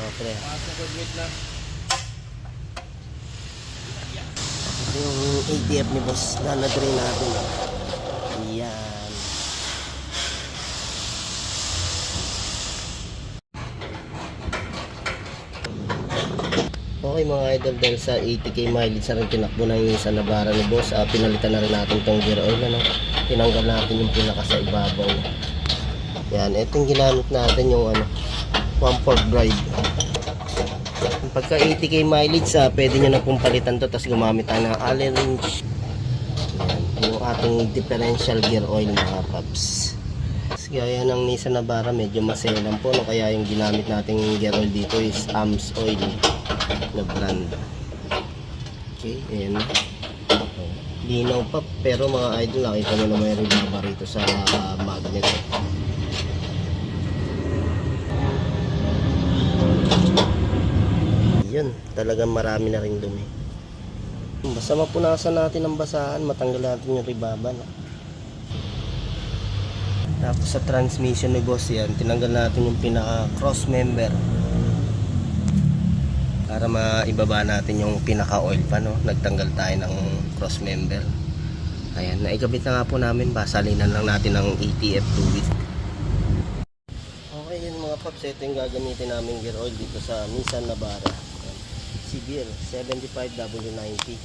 mga pre. Ito yung ATF ni boss. Lalagray natin. Ayan. Okay mga idol, dahil sa 80k mileage na rin tinakbo ng Nissan Navara ni boss, pinalitan na rin natin itong gear oil. Tinanggal natin yung pinaka sa ibabaw. Yan, itong ginamit natin yung 1/4 drive. Pagka 80k mileage, pwede nyo na pong palitan to, tapos gumamit tayo ng Allen wrench. Yan, yung ating differential gear oil mga paps. Gaya ng Nissan Navara, medyo maselan po, no? Kaya yung ginamit nating gear oil dito is AMS oil na brand. Okay, ayan. Linaw pa, pero mga idol, nakita nyo na may rubber rito sa magnet. Yun, talagang marami na rin dumi. Basta mapunasan natin ang basahan, matanggal natin yung ribaba, no? Tapos sa transmission ni boss yan, tinanggal natin yung pinaka cross member para maibaba natin yung pinaka oil pa, no? Nagtanggal tayo ng cross member. Ayan, naikabit na nga po namin, basalinan lang natin ng ATF fluid. Okay yun mga paps, ito yung gagamitin namin gear oil dito sa Nissan Navara. CBL 75W90.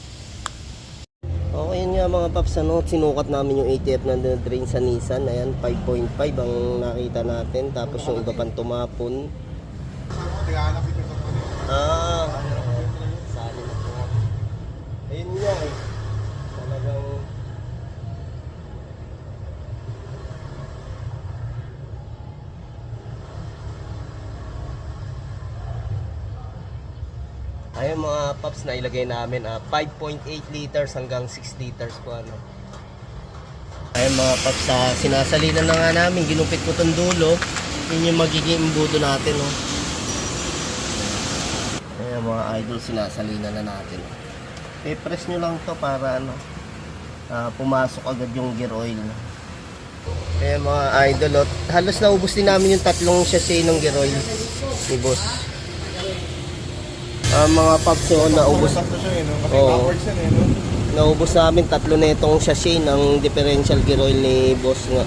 Okay yun nga mga paps, sinukat namin yung ATF na drain sa Nissan. Ayan, 5.5 ang nakita natin. Tapos yung iba pang tumapon. Sali na po. Ayun nga eh. Talagang ayun mga paps, na ilagay namin 5.8 liters hanggang 6 liters po, ano. Ayun mga paps, sinasalinan na nga namin, ginupit ko tong dulo. Yun yung magiging imbudo natin, no. Ayun mga idol, sinasalinan na natin. I-press nyo lang to para pumasok agad yung gear oil. Ayun mga idol, halos naubos din namin yung tatlong chassis ng gear oil ni boss. Mga paps, naubos. Naubos namin tatlo na itong chassis ng differential gear oil ni boss nga.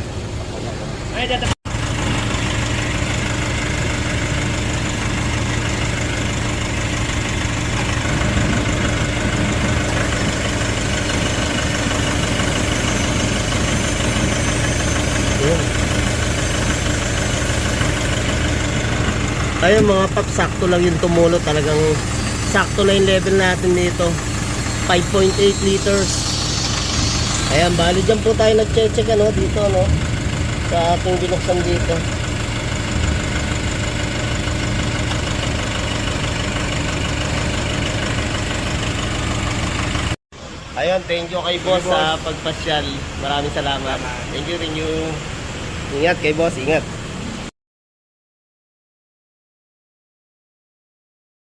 Ayun mga paps, sakto lang yung tumulo, talagang sakto na yung level natin dito, 5.8 liters. Ayan, bali dyan po tayo nag-check dito, sa ating binuksan dito. Ayun, thank you kay boss sa pagpasyal. Maraming salamat. Thank you. Ingat kay boss, ingat.